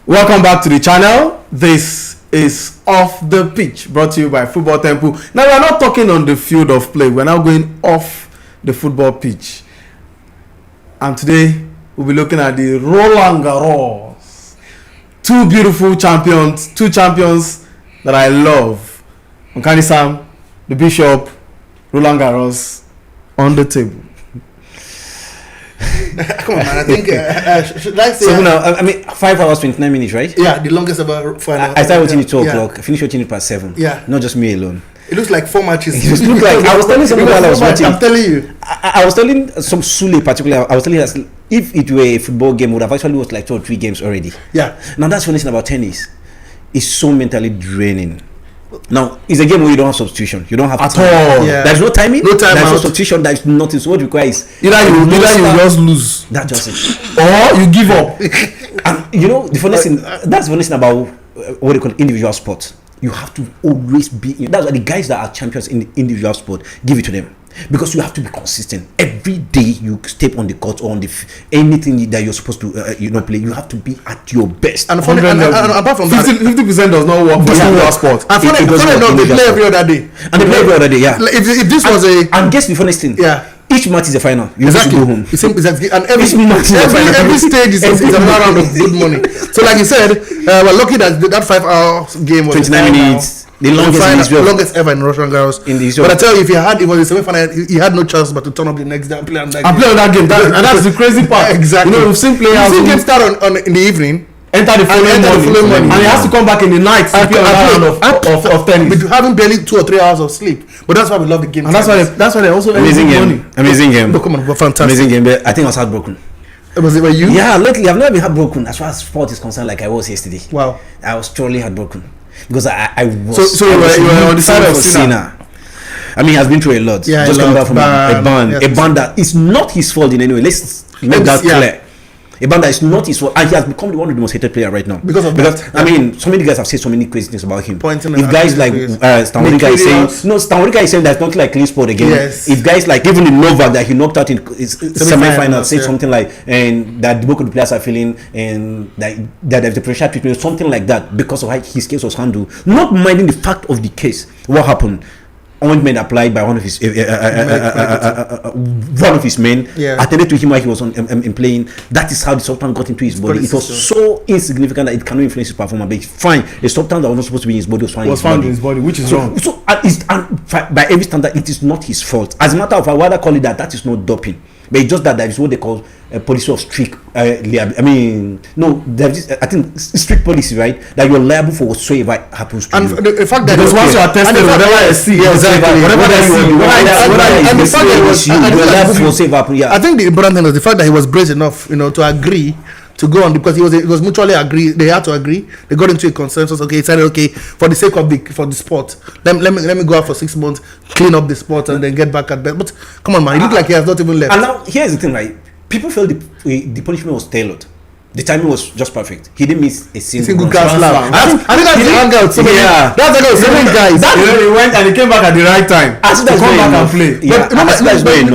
Welcome back to the channel. This is Off the Pitch, brought to you by Football Temple. Now we are not talking on the field of play. We're now going off the football pitch. And today we'll be looking at the Roland Garros. Two beautiful champions, two champions that I love. Unkani Sam, the Bishop, Roland Garros on the table. Come on, man. I think should I say? So now, 5 hours 29 minutes, right? Yeah, the longest ever final. I started watching it 2 o'clock. I finished watching it past 7. Yeah, not just me alone. It looks like 4 matches. It looks like I was telling someone while I was watching. I'm telling you. I was telling some Sule particularly. I was telling us if it were a football game, would have actually watched like 2 or 3 games already. Yeah. Now that's the funny thing about tennis. It's so mentally draining. Now it's a game where you don't have substitution. You don't have at time. all. Yeah. There's no timing. No time. There's no substitution. There's nothing. So what requires either you just lose. That's just it. Or you give up. And you know the funny thing. That's the funny thing about what they call individual sports. You have to always be. That's why the guys that are champions in the individual sport, give it to them. Because you have to be consistent. Every day you step on the court or on the anything that you're supposed to play, you have to be at your best. And apart from 50% does not work for individual sport. And funny enough, they play every other day. And they play every other day, yeah. If this was a and guess the funniest thing, yeah. Each match is a final. You have to go home. Exactly. And every stage is another round of good money. So like you said, we're lucky that 5-hour game was 29 minutes. The longest ever in Roland Garros. But I tell you, if it was a semi-final, he had no chance but to turn up the next day and play on that game. And that's the crazy part. Exactly. You know, we've seen players who game start in the evening, enter the following morning, and he has to come back in the night to play another round of tennis. With having barely 2 or 3 hours of sleep. But that's why we love the game. And that's why they also amazing game. Amazing game. Come on, fantastic. Amazing game. I think I was heartbroken. Was it by you? Yeah, lately I've never been heartbroken as far as sport is concerned like I was yesterday. Wow. I was truly heartbroken. Because I was so you were on the side of Sinner. I mean, he has been through a lot. Yeah, just coming back from a ban that is not his fault in any way. Let's make that clear. A ban that is not his fault, and he has become one of the most hated players right now. Because I mean, so many guys have said so many crazy things about him. If guys like Sabalenka is saying there's nothing like clean sport again. Yes. If guys like even in Novak that he knocked out in semi-final say something like and that both of the players are feeling and that there's the pressure treatment, something like that because of how his case was handled. Not minding the fact of the case, what happened. Ointment applied by one of his men attended to him while he was in playing. That is how the substance got into his body. It was so insignificant that it cannot influence his performance. But it's fine. The substance that was not supposed to be in his body was found in his body, which is wrong. So by every standard, it is not his fault. As a matter of fact, why they call it that is not doping. But it's just that is what they call a policy of strict. I think strict policy, right? That you're liable for whatsoever happens to you. And the fact that because once you are tested, whatever I see, I think the important thing is the fact that he was brave enough, to agree to go on because it was mutually agreed. They had to agree. They got into a consensus. Okay, decided for the sake of the sport, let me go out for 6 months, clean up the sport, and then get back at bed. But come on, man, it looked like he has not even left. And now here's the thing, right? People felt the punishment was tailored. The timing was just perfect. He didn't miss a single grand slam. I think that's the angle. That's the angle. So many guys. He went and he came back at the right time. To come back and play.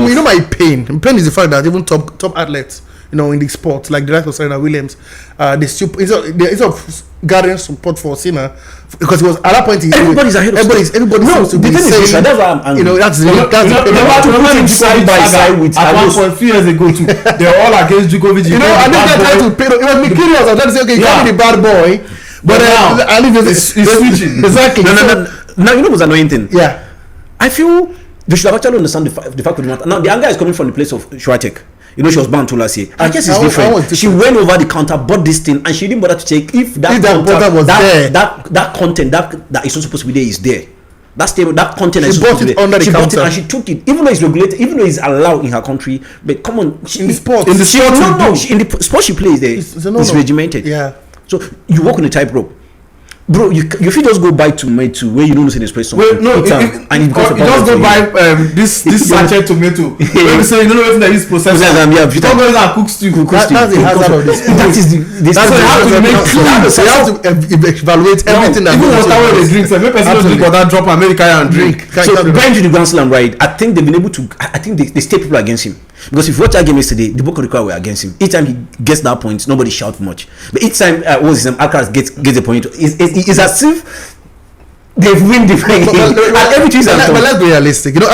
You know my pain. My pain is the fact that even top athletes, in the sport, like the likes of Serena Williams, instead of gathering support for Sinner, because he was at that point. Everybody's ahead of everybody seems to be saying. That's why I'm angry. That's side by side with at one point 3 years ago too. They were all against Djokovic. I think they tried to pay. It was me curious. I was trying to say, okay, you can't be the bad boy, but now I leave it's switching. Exactly. Now you know what's annoying thing. Yeah, I feel they should have actually understand the fact of the matter. Now the anger is coming from the place of Swiatek. She was banned to last year. I guess it's different. She went over the counter, bought this thing, and she didn't bother to check if that content that is not supposed to be there is there. That statement, that content is supposed to be there. Under the counter, and she took it, even though it's regulated, even though it's allowed in her country. But come on, in the sport in the sport she plays there, it's regimented. Yeah. So you walk on the tightrope. Bro, you just go buy tomato where you don't see the espresso. Well, no, and you just go buy this sachet tomato. When you say you don't know anything that is processed. You don't go and cook stew. That's the hazard of this. That is that's what you have to make clean. So you have to evaluate everything that. Even water when they drink, so make person drink water, drop American and drink. So going to the Grand Slam, right? I think they've been able to. I think they stay people against him. Because if you watch that game yesterday, the bulk of the crowd were against him. Each time he gets that point, nobody shout much. But each time Alcaraz gets the point, it's as if they've win the game. And everything is but let's be realistic. You know,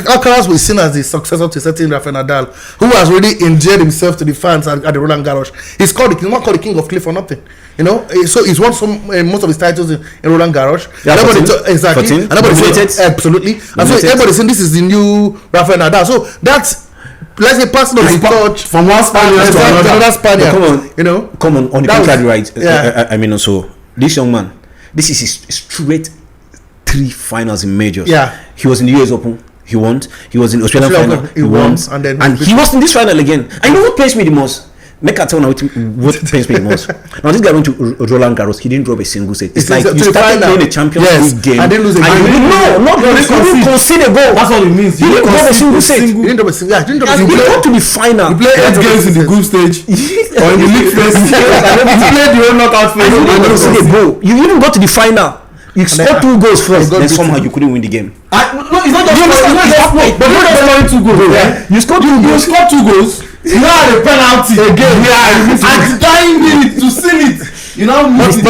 Alcaraz was seen as the successor to certain Rafael Nadal, who has really endeared himself to the fans at the Roland Garros. He's not called the king of clay for nothing. You know, so he's won most of his titles in Roland Garros. Yeah, 14, exactly. 14, And absolutely. And so everybody's saying this is the new Rafael Nadal. So that's, let's say, personal touch from one Spaniard to another Spaniard. Come on the contrary, right? I mean, also this young man, this is his straight 3 finals in majors. Yeah, he was in the US Open, he won. He was in Australian final, he won, and he was in this final again. And you know what pains me the most? Make a tell now what pains me the most. Now this guy went to Roland Garros, he didn't drop a single set. It's like you started playing a Champions League game. I didn't lose a game. No, you didn't concede a goal. That's what it means. You didn't drop a single set. You didn't drop a single. You got to the final. You play 8 games in the group stage or in the league phase. You played the whole knockout phase. You even got to the final. You scored 2 goals first, then somehow you couldn't win the game. No, it's not just but you don't score 2 goals. You scored 2 goals. You had a penalty again. And the dying minute to seal it. You know, let me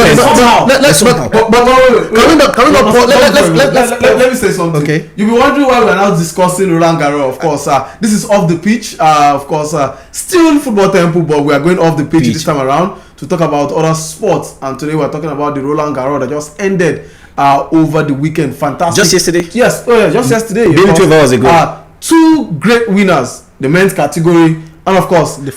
say something. Okay. You'll be wondering why we're now discussing Roland Garros. Of course, this is off the pitch. Of course, still football temple, but we are going off the pitch this time around to talk about other sports. And today we're talking about the Roland Garros that just ended over the weekend. Fantastic. Just yesterday? Yes, just yesterday. Maybe 12 hours ago. 2 great winners. The men's category. And of course, the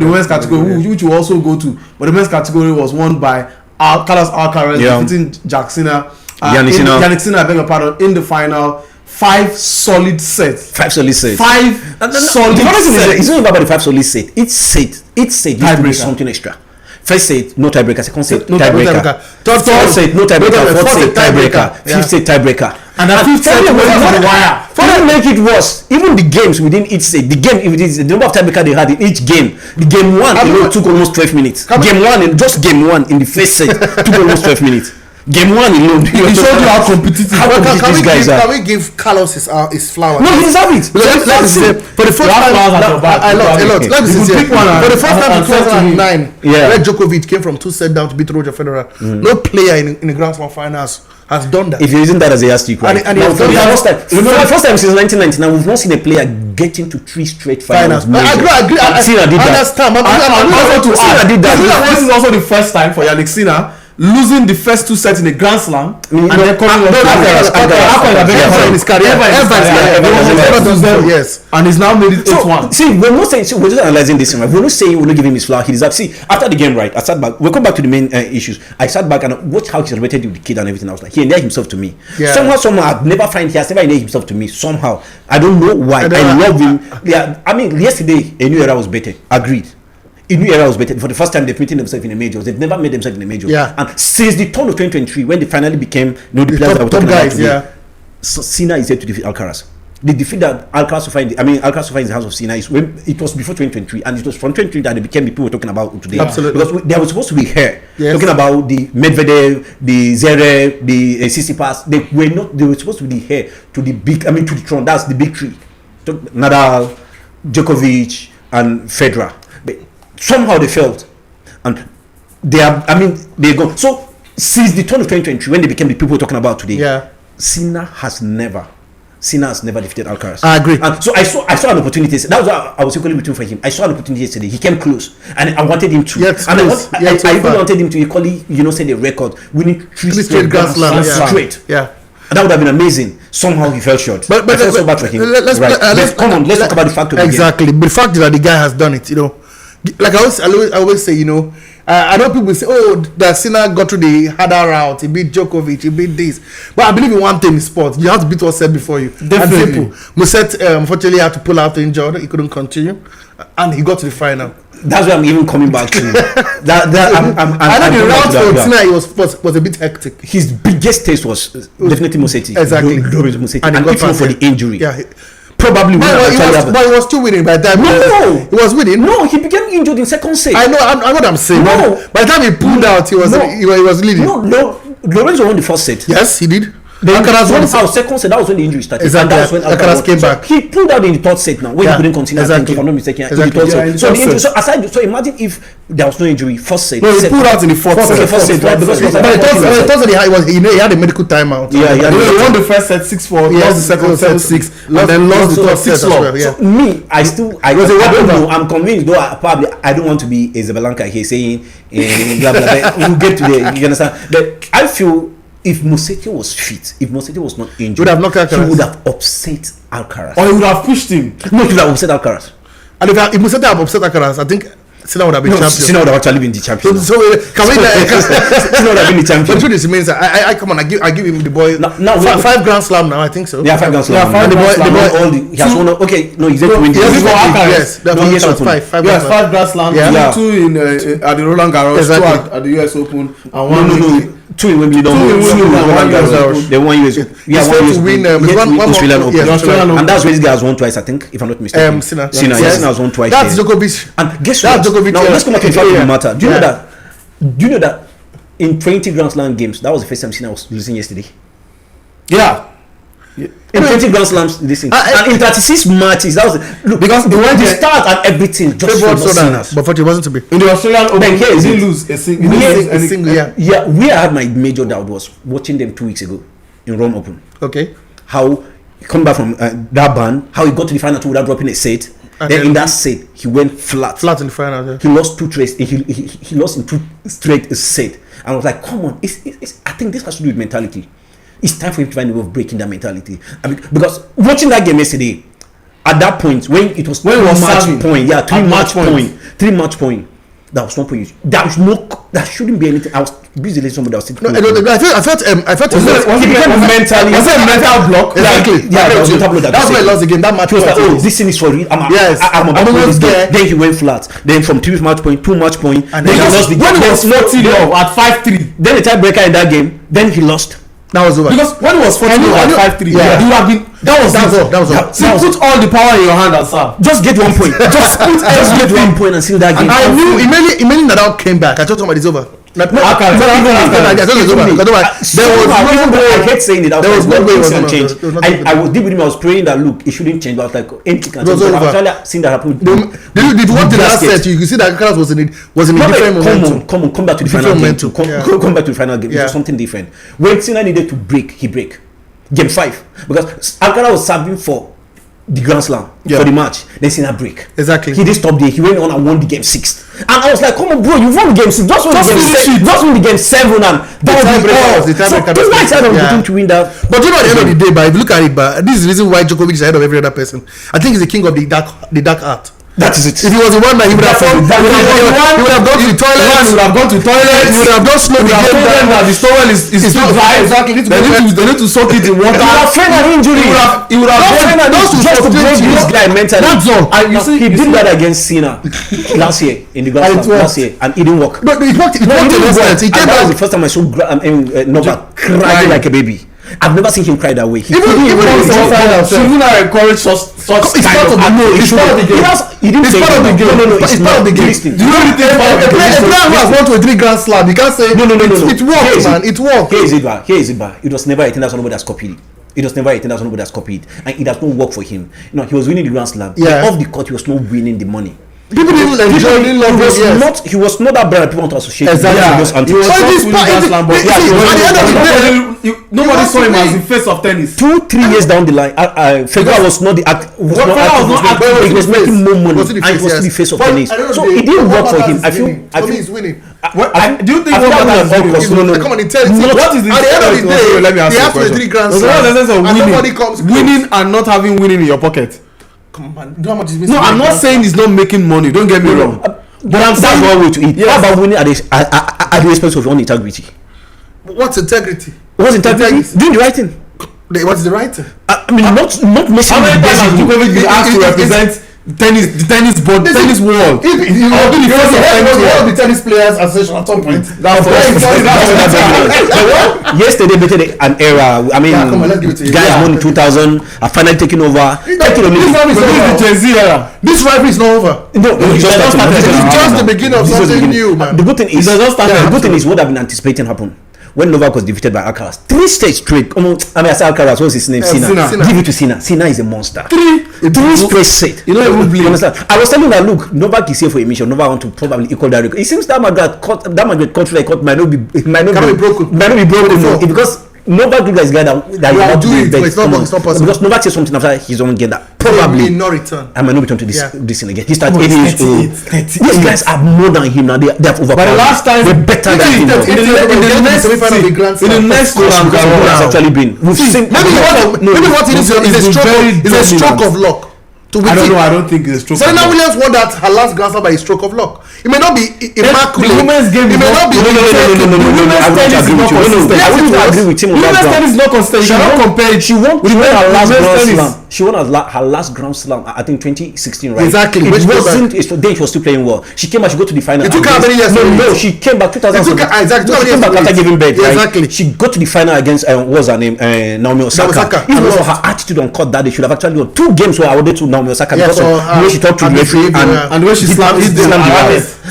women's category, which we also go to, but the men's category was won by Carlos Alcaraz defeating Jannik Sinner, I beg your pardon, in the final. 5 solid sets. 5 solid sets. 5 solid sets. It's not about the 5 solid sets. Each set used to be something extra. First set, no tiebreaker. Second set, tiebreaker. Third set, no tiebreaker. Fourth set, tiebreaker. Fifth set, tiebreaker. And the fifth set was on the wire. For them make it worse, even the games within each set, the number of tiebreaker they had in each game, the game 1 took almost 12 minutes. Game 1 in the first set took almost 12 minutes. Game 1 alone. It showed you how competitive these guys are. Can we give Carlos his flowers? No, he deserves it. For the first time, a lot. Let me say, for the first time in 2009, where Djokovic came from 2 sets down to beat Roger Federer, no player in the Grand Slam finals has done that. If you're using that as a yardstick, right? And for the first time since 1999, we've not seen a player getting to 3 straight finals. I agree. Sinner did that. This is also the first time for Jannik Sinner losing the first 2 sets in a Grand Slam and then coming in his career. Yes, and he's now made it 8-1. See, we're not saying. We're just analyzing this. Right? We're not saying we're not giving him his flower. He deserves. See, after the game, right? I sat back. We'll come back to the main issues. I sat back and watched how he celebrated with the kid and everything. I was like, he endeared himself to me. Yeah. Somehow, I've never find he has never endeared himself to me. Somehow, I don't know why. I love him. Yeah, I mean, yesterday a new era was better. Agreed. A new era was better. For the first time, they've meeting themselves in a major. They've never made themselves in a major. Yeah. And since the turn of 2023, when they finally became the players that we're talking about today, so Sinner is here to defeat Alcaraz. The defeat that Alcaraz suffered in the house of Sinner is when it was before 2023, and it was from 2023 that they became the people we're talking about today. Absolutely. Because they were supposed to be here talking about the Medvedev, the Zverev, the Tsitsipas. They were supposed to be here to the to the throne. That's the big 3: Nadal, Djokovic, and Federer. But somehow they failed, and they go. So since the turn of 2023, when they became the people we're talking about today, Sinner has never defeated Alcaraz. I agree. And so I saw an opportunity. That was why I was equally rooting for him. I saw an opportunity yesterday. He came close, and I wanted him to. I even wanted him to equally, set the record, winning 3 straight Grand Slams straight. Yeah. And that would have been amazing. Somehow he fell short. But I felt so bad for him. Let's talk about the fact of the game. Exactly. But the fact that the guy has done it, like I always say, I know people say, that Sinner got through the harder route. He beat Djokovic. He beat this. But I believe in one thing in sports. You have to beat what's said before you. Definitely. Muset unfortunately had to pull out injured. He couldn't continue, and he got to the final. That's why I'm even coming back to. I know the route for Sinner was a bit hectic. His biggest taste was definitely Musetti. Exactly. Musetti, and if not for the injury. Yeah. Probably but he was still winning by the time. No, he was winning. No, he became injured in second set. I know what I'm saying. No, by the time he pulled out, he was leading. No, Lorenzo won the first set. Yes, he did. Then Alcaraz second set, that was when the injury started. Exactly. And that was when Alcaraz came back. He pulled out in the third set now when he couldn't continue. Exactly. I think, if I'm not mistaken, Exactly. in the third set. So imagine if there was no injury, first set. No, he pulled out in the fourth set. First set, right? Because but the third set he had a medical timeout. Yeah, he won the first set 6-4, lost the second set 6, and then lost the third set 6-4. So me, I don't know. I'm convinced, though. I don't want to be a Sabalenka here saying blah blah blah. We'll get to there. You understand? But I feel if Musetti was fit, if Musetti was not injured, would have knocked Alcaraz. He would have upset Alcaraz. Or he would have pushed him. No, he would have upset Alcaraz. And if Musetti had upset Alcaraz, I think Sinner would have been champion. Sinner would have actually been the champion. So can we? Sinner would have been the champion. But the truth means I come on. I give him the boy. Now 5 Grand Slam now. I think so. Yeah, 5 Grand Slam. Yeah, 5 Grand Slam. He has won. Okay, no, he's yet to win. Yes, yes, 5 Grand Slam. Yeah. 2 in at the Roland Garros, Exactly. 2 at the US Open, and No. 2 in Wimbledon. 2 in Roland Garros. They won US. He's supposed to win Australian Open. Australian Open. And that's where this guy has won twice, I think, if I'm not mistaken. Sinner. Sinner has won twice. That's Djokovic. And guess That's what? Djokovic. Now let's come back to the fact of the matter. Do you know Yeah. that in 20 Grand Slam games, that was the first time Sinner was losing yesterday? Yeah. In 20 Grand Slams, listen. And in 36 matches, that was because it went the start and everything just for Sinner. But it wasn't to be. In the Australian Open, Then here he is didn't it. lose a single. Yeah, where I had my major doubt was watching them 2 weeks ago in Rome Open. Okay. How he come back from that ban, how he got to the final two without dropping a set. And then in that set, he went flat. Flat in the final. Yeah. He lost 2 straight. He lost in 2 straight set. And I was like, come on, I think this has to do with mentality. It's time for him to find a way of breaking that mentality. Because watching that game yesterday, at that point when it was 3 match point, that was 1 point. That shouldn't be anything. I was busy letting somebody else sit. I felt mentally. Was it a mental block? Exactly. That's why I lost the game. That match was like, this thing is for real. I'm about to win this game. Then he went flat. Then from 2 match point, and then he lost the game. When it was 40 at 5-3, then the tiebreaker in that game. Then he lost. That was over. Because when it was 40 at 5-3, you have been. That was all. So put all the power in your hand and serve. Just get 1 point. Just get 1 point and seal that game. And I knew immediately Nadal came back. I thought somebody's over. I hate saying it. There was no way it was going to change. I was deep with him. I was praying that look, it shouldn't change. But I was like, anything can change. I've actually seen that happen. Did you watch the last set? You see that Alcaraz was in a different momentum. Come back to the final game. Come back to the final game. It was something different. When Sinner needed to break, he break. Game 5 because Alcaraz was serving for the Grand Slam for the match. Then Sinner break. Exactly. He didn't stop there. He went on and won the game 6. And I was like, come on, bro, you won the game 6. Just win the game 7 and that was the tiebreaker. So this side of the team to win that. But you know, at the end of the day, if you look at it, but this is the reason why Djokovic is ahead of every other person. I think he's the king of the dark art. That is it. If he was the one that he would have gone to the toilet. He would have gone to the toilet. He would have just slowed the game down. That the towel is too dry. Exactly. They need to soak it in water. He would have feared an injury. He would have just to break this guy mentally. That's all. He did that against Sinner last year in the Grand Slam last year, and it didn't work. No, it worked. It worked. That was the first time I saw Novak crying like a baby. I've never seen him cry that way. Even shouldn't I encourage such kind of it's part of the game. It's part of the game. No, it's part of the game. Do you really think a player who has won to a 3 Grand Slam, you can't say no. It worked, man. It worked. Here is it, bar. It was never a thing that somebody has copied. It was never a thing that somebody has copied, and it has not worked for him. You know, he was winning the Grand Slam. Off the court, he was not winning the money. People didn't enjoy. He was not that brand people want to associate. Exactly. Nobody saw him as the face of tennis. 2-3 years down the line, Federer was not the he was making more money and he was the face of tennis. So it didn't work for him. I feel he's winning. Do you think what matters is winning? Come on, tell me. What is the at the end of the day? Let me ask you a question. He has 3 Grand Slams and nobody comes winning and not having winning in your pocket. Come on, you know how much is missing? No, I'm not saying he's not making money. Don't get me wrong. But I'm saying one way to eat. How about winning at the expense of your own integrity? What's integrity? What's integrity? Doing the right thing. What's the right thing? I mean, not missing. How many times has Djokovic been asked to represent the tennis world? All the tennis players association at some point. Yesterday beat an era. I mean, guys won in 2000 are finally taking over. This rivalry is not over. No, it's just the beginning of something new, man. The good thing is what I've been anticipating happen. when Novak was defeated by Alcaraz, 3 states straight. I say Alcaraz, what's his name? Sinner. Give it to Sinner. Sinner is a monster. 3 straight set. You know, you understand? I was telling that, look, Novak is here for a mission. Novak want to probably equal that record. It seems that Madrid country might not be broken. Because Novak do guys guy that will do it, but it's not possible. Because Novak says something after his own get that. Probably no return. I might not return to this thing again. He started 80 years old. These guys are more than him now. They have overpowered. But the last time they're better than him. In the next Roland Garros has actually been. We've seen maybe what it is a stroke of luck. I don't think it's a stroke of luck. Serena Williams won that her last Grand Slam by a stroke of luck. It may not be immaculate. The women's game it may not be. I wouldn't agree with him on that. Women's tennis is not consistent. You cannot compare it. She won her last Grand Slam. She won her last Grand Slam, I think 2016, right? Exactly. It wasn't. Then she was still playing well. She came back. She got to the final. It took her many years. No, she came back 2007. Exactly. She came back after giving birth. Exactly. She got to the final against what's her name? Naomi Osaka. Even though her attitude on court that they should have actually won 2 games were awarded to Naomi Osaka because of the way she talked to the referee and the way she slammed the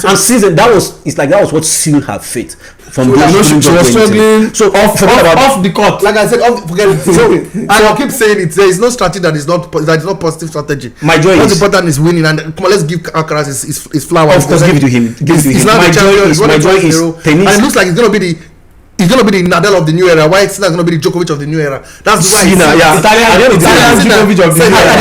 and season that was what sealed her fate. From she was struggling. So off the court. Like I said, forget it. And I keep saying it. There is no strategy that is not positive strategy. My joy what's is important is winning. And come on, let's give Alcaraz his flowers. Of course, give it to him. He's not the champion. My joy is tennis. And it looks like it's gonna be the Nadal of the new era. Why Sinner is going to be the Djokovic of the new era? That's why Sinner, Italian Djokovic of the new era.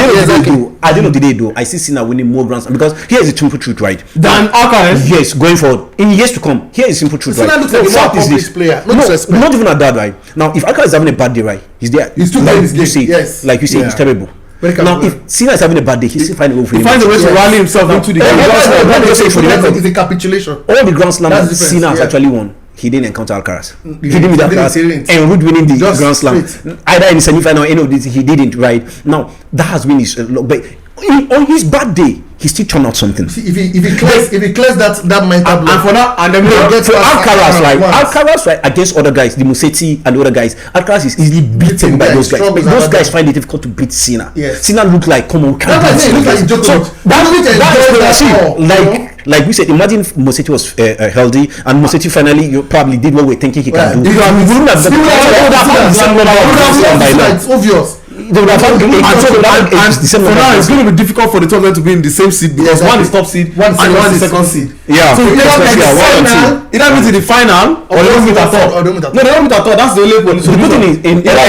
At the end of the day, though, I see Sinner winning more Grand Slams because here is the simple truth, right? Than Alcaraz. Yes, going forward in years to come, here is the simple truth, Sinner right? looks like a more accomplished player. Not even at that, right? Now, if Alcaraz is having a bad day, right, he's there. He's still playing his game. Yes, like you say, he's terrible. Now, if Sinner is having a bad day, he's still finding a way. He finds a way to rally himself into the game. It's a capitulation. All the Grand Slams Sinner has actually won. He didn't encounter Alcaraz. He didn't meet Alcaraz and would winning the Grand Slam. Either in the semi-final or any of this, he didn't. Right now, that has been his luck. But on his bad day, he still turned out something. See, if he clears that mental block, and for that, and then for Alcaraz, right? Alcaraz, right, against other guys, the Musetti and the other guys, Alcaraz is easily beaten by those guys. But those guys find it difficult to beat Sinner. Yes. Sinner look like, come on, can't beat Sinner. Like we said, imagine Musetti was healthy and Musetti finally probably did what we're thinking he can do. It's obvious. For now, it's going to be difficult for the two of them to be in the same seed because one is top seed and one is second seed. Yeah. So either meet in the final or they don't meet at all. No, they don't meet at all. That's the only point. So the good thing is in there are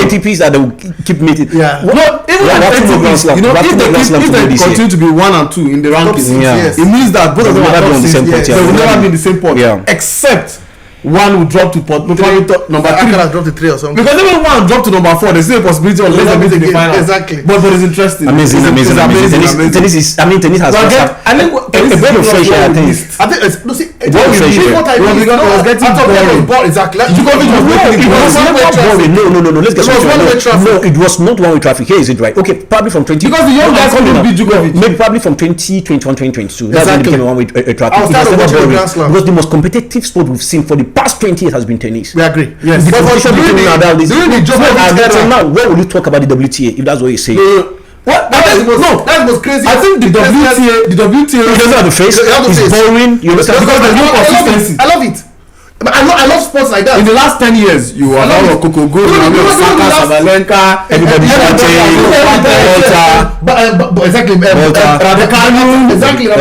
ATPs that they will keep meeting. Yeah. No, even ATPs, if they continue to be 1 and 2 in the rankings, it means that both of them are top seeds. They will never be in the same point. Except one will drop to number 3. Alcaraz dropped to 3 or something. Because even one drop to number 4, there's still a possibility of let's meet in the final. Exactly. But it's interesting. Amazing. Tennis has a bit of fresh air. I think. Exactly. No. Let's get straight. No, it was not one-way traffic. Here is it, right? Okay, probably from 20. Because the young guys couldn't beat Djokovic. Maybe probably from 2021, 2022. That's when it became a one-way traffic. Because the most competitive sport we've seen for the past 20 years has been tennis. We agree. Yes. But now, where will you talk about the WTA if that's what you say? What? That's the most crazy. I think the WTA doesn't have the face. It's boring. You understand? Because there's no consistency. I love it. I love sports like that. In the last 10 years, you are now a Coco Go, Sabalenka, everybody exactly. Exactly.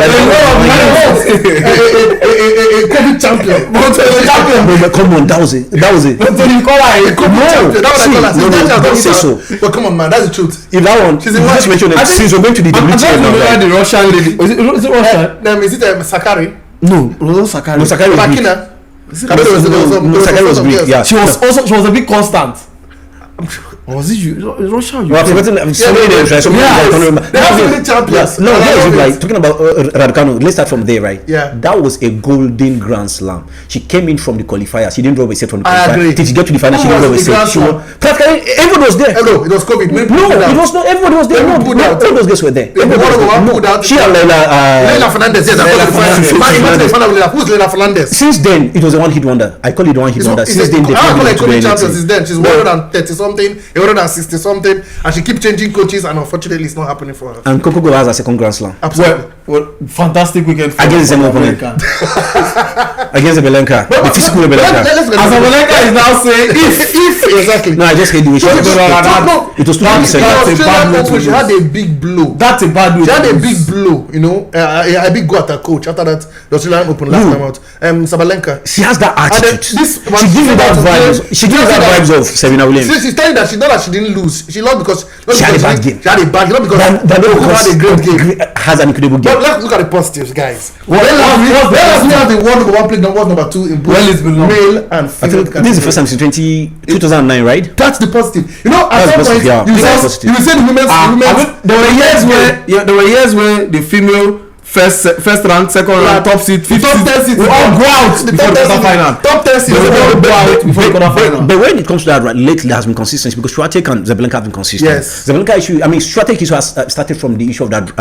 COVID champion. Come on, that was it. Don't say so. But come on, man, that's the truth. If that one, since we're going to the WTA, the Russian lady. Is it Russia? Is it Sakari? No, Sakari. No, Sakari was Greek. Sakari was Greek. Yeah, she was a bit constant. Or was it Russia? Well, I've forgotten so many names, right? They have so many champions. No, right. Talking about Raducanu, let's start from there, right? Yeah. That was a golden Grand Slam. She came in from the qualifier. She didn't drop a set from the qualifier. I agree. Till she got to the final, she didn't drop a set. She won. Practically, everyone was there. Hello, it was COVID. No, it was not. Everybody was there. No, all those guys were there. She and Leila Fernandez. Yes, who's Leila Fernandez? Since then, it was a one-hit wonder. I call it a one-hit wonder. Since then, they played champions. Since then, she's 130 something. 160 something, and she keep changing coaches, and unfortunately, it's not happening for her. And Coco Gauff has a second Grand Slam. Absolutely. Well, fantastic weekend for against the opponent. Against Sabalenka, the physical Sabalenka. Sabalenka is now saying if exactly. No, I just hate the way she was. It was 2%. She had a big blow. That's a bad way. She had a big blow, you know, a big go at her coach. After that, the Australian Open last time out. Sabalenka. She has that attitude. She gives you that vibes. She gives you that vibes of Serena Williams. She's telling that she didn't lose. She lost because she had a bad game. She had a bad game, not because she had a great game. Has an incredible game. But let's look at the positives, guys. Let us have the world number 1 play, number 2 in both male and female. This is the first time since 2009, right? That's the positive. You know, at some point, you say the women's. There were years where the female first rank, second rank, top seed, fifth seed, we all go out before the quarter final. Top 10 seed, we all go out before the quarter final. But when it comes to that, right, lately there has been consistency because Swiatek and Sabalenka have been consistent. Yes. Sabalenka issue, I mean, Swiatek issue has started from the issue of that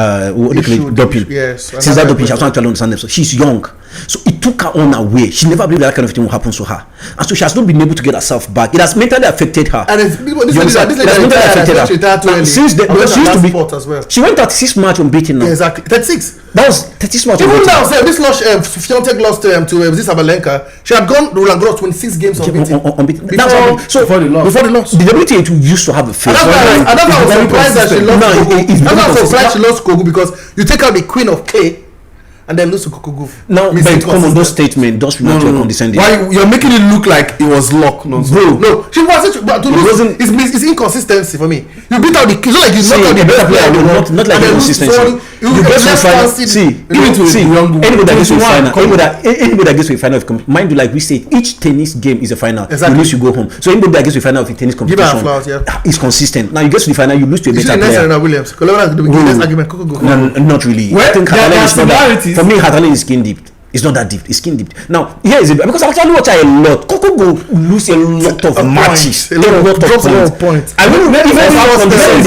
doping. Yes. Since that doping, she has not actually understand them. So she's young, so it took her on her way. She never believed that kind of thing will happen to her, and so she has not been able to get herself back. It has mentally affected her. And this mentally affected her. Since she used to be, as well. she went 36 match unbeaten now. Yeah, exactly. 36. That was 36 match. Even now, this loss, Swiatek lost to this Sabalenka. She had gone Roland Garros 26 games unbeaten. Before the loss. The WTA used to have a face. And that's why I was surprised that she lost. That's why I was surprised she lost Kogu, because you take out the queen of K and then lose to Coco Gauff. Now, but come on, those statements does not condescending. Why you're making it look like it was luck? No, she was. But to lose, it's inconsistency for me. You beat out the. It's not like you knocked out the better player. Not like inconsistency. You get to final. See, anybody that gets to final, anybody that gets to a final of mind you, like we say, each tennis game is a final. Exactly. You lose, you go home. So anybody that gets to a final of a tennis competition is consistent. Now you get to the final, you lose to a better player. Serena Williams. Argument. Coco Gauff. Not really. I think for me, Catalan is skin deep. It's not that deep. It's skin deep. Now, here is it because I actually watch her a lot. Coco Gauff lose a lot of matches. A lot of points. I mean, even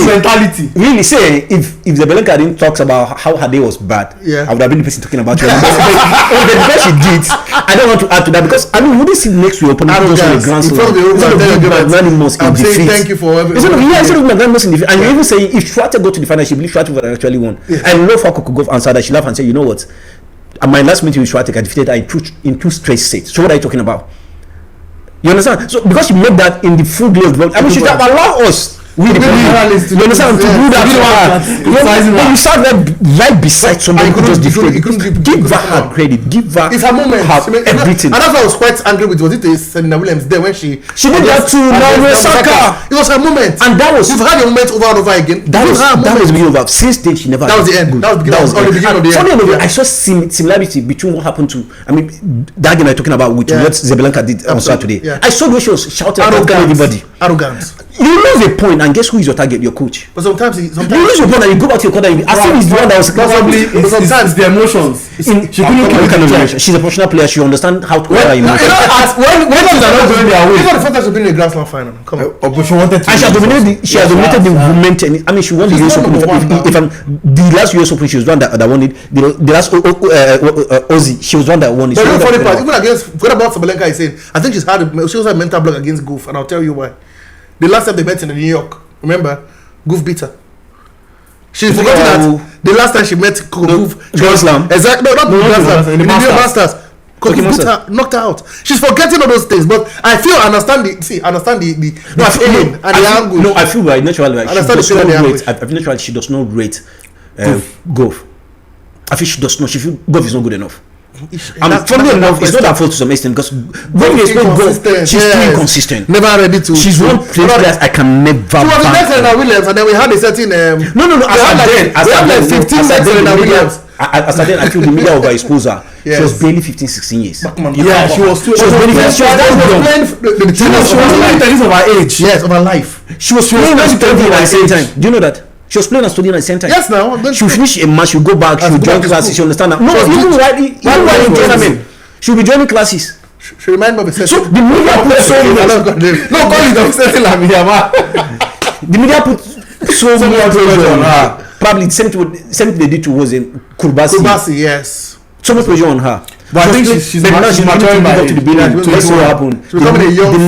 mentality. Really say if Sabalenka didn't talk about how her day was bad, I would have been the person talking about her. But because she did, I don't want to add to that because I mean, would this next week open up the Grand Slam? I'm saying thank you for everything. Instead of Magnanimous in defeat, and you even say if Swiatek go to the final, she believes Swiatek would actually won. I love how Coco Gauff answered that. She laughed and said, "You know what? At my last meeting with Swiatek, I defeated her in 2 straight sets. So what are you talking about? You understand? So because she made that in the full glow of the world, I mean, she should have allowed us. You understand? To do that. When you start right beside somebody who just defeated, give her credit. Give her it's her moment. Everything. And that's why I was quite angry with Serena Williams there when she did that to Naomi Osaka. It was her moment. And that was you've had your moment over and over again. That was the beginning of her. Since then she never. That was the end. That was the beginning of the end. I saw similarity between what happened to that game I'm talking about with what Sabalenka did on Saturday. I saw the way she was shouting at everybody. Arrogant. You lose a point and guess who is your target? Your coach. But sometimes you lose a point and you go back to your corner. I think he's the one that was probably. Sometimes the emotions. She couldn't keep kind of emotion. She's a professional player. She understands how to wear emotions. When things are not going their way. It's not the first time she's been in a Grand Slam final. Come on. But she wanted to. And she has dominated the women tennis. I mean, she won the US Open. The last US Open, she was one that won it. The last Aussie, she was one that won it. But the funny part, even against what about Sabalenka is saying, I think she also had a mental block against Gauff, and I'll tell you why. The last time they met in New York, remember, Gauff beat her. She's forgotten that the last time she met Gauff, Grand Slam. Exactly. No, not Grand Slam. In the Masters. Gauff beat her, knocked her out. She's forgetting all those things, but I understand the feeling and the angle. No, I feel right. Naturally, she does not rate Gauff. I feel she does not. She feels Gauff is not good enough. Funny enough, it's not her fault to some extent because when you explain Gauff, she's too inconsistent. Never ready to. She's one players I can never. She was the next Serena Williams, and then we had a certain. No. As I 15 next Serena Williams. As I feel the media overexposed her. She was barely 15-16 years. Yeah, she was barely 15. She was playing tennis of her age. Yes, of her life. She was playing and studying at the same time. Do you know that? She was playing and studying at the same time. Yes, now. She'll finish a match, she'll go back, she'll join classes, she'll understand that. No, even while in tournament, she'll be joining classes. She remind me of a certain. So the media put so much. No, call it of certain The media put so much pressure on her. Probably the same thing they did to was in Kurbasi. Yes. So much pressure on her. But I think she's maturing by to the billion. Let's see what happened. The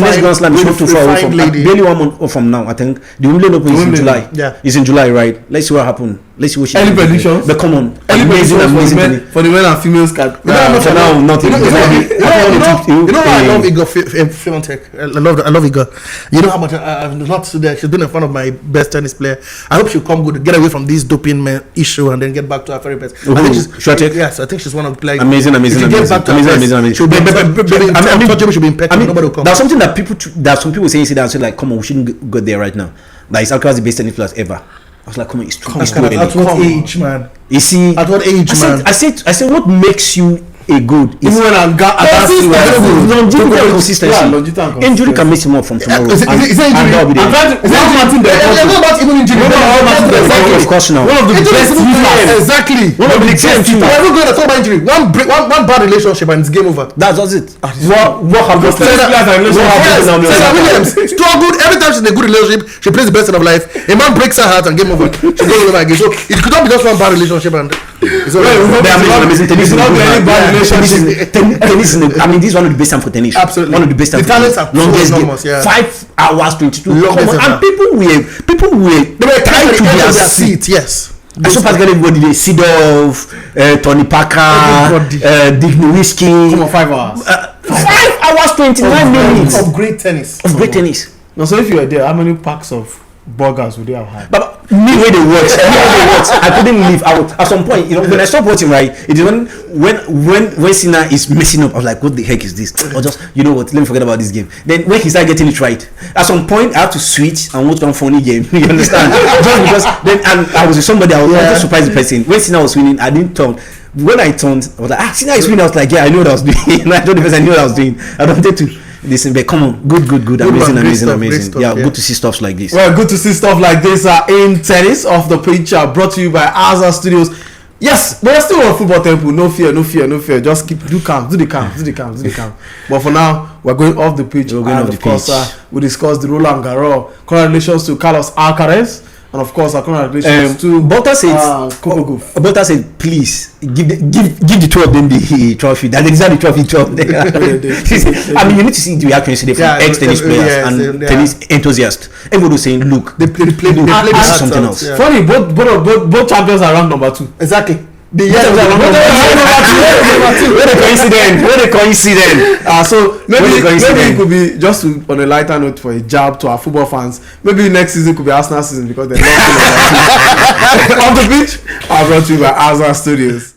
next Grand Slam is not too far away from. Barely 1 month from now, I think. The Wimbledon Open is in July. Yeah, it's in July, right? Let's see what happened. Let's see what she. Early predictions. But come on, amazing for the men and females. For now, nothing. You know why I love Igor Swiatek. I love Igor. You know how much I've not there. She's been one of my best tennis player. I hope she'll come good, get away from this doping issue, and then get back to her very best. I think she's yes. I think she's one of the players. Amazing. She'll be untouchable. She'll be impeccable. Nobody will come. That's something that some people saying that. So like, come on, we shouldn't go there right now. Like, is Alcaraz the best tennis player ever? I was like, come on, it's too early. At what age, man? You see, at what age, man? I said, what makes you a good? Even when I'm longevity and consistency. Injury can mess him up from tomorrow. Is it injury? Of course, now. One of the best. Exactly. One of the best. We're not going to talk about injury. One bad relationship and it's game over. That's it. What happened? Williams struggled every time she's in a good relationship. She plays the best of life. A man breaks her heart and game over. She goes over again. So it could not be just one bad relationship and it's all tennis. I mean, this is one of the best time for tennis. Absolutely, one of the best time. The talents are longest game. 5 hours 22. And people were tied to their seat. Yes. I saw practically everybody. They Sidorf, Tony Parker, Dick Nowitzki. Come on, 5 hours. 5 hours 29 minutes of great tennis. Now, so if you were there, how many packs of burgers would they have had? But me where they watch, I couldn't leave. At some point, when I stopped watching, right, it is when Sinner is messing up. I was like, what the heck is this? Or just, you know what? Let me forget about this game. Then when he started getting it right, at some point I had to switch and watch one funny game. You understand? Just because then I was with somebody. I was just surprised the person. When Sinner was winning, I didn't turn. When I turned, I was like, Sinner is winning. I was like, yeah, I know what I was doing. I told the person I knew what I was doing. I don't wanted to. Listen, but come on, good, amazing. Stuff, good to see stuff like this. Well, good to see stuff like this in tennis off the pitch. Brought to you by Azar Studios. Yes, we're still on Football Temple. No fear. Just do the calm. But for now, we're going off the pitch. Of course, we discussed the Roland Garros. Congratulations to Carlos Alcaraz. And of course, congratulations to Bottas said, please give the two of them the trophy. That is the trophy. I mean, you need to see the reaction yesterday from ex-tennis players and tennis enthusiasts. Everybody was saying, look, they play something else. Yeah. Funny, both champions are ranked number 2. Exactly. What a coincidence. So maybe it could be just on a lighter note for a jab to our football fans. Maybe next season could be Arsenal season because they're not on the pitch. I brought to you by Azar Studios.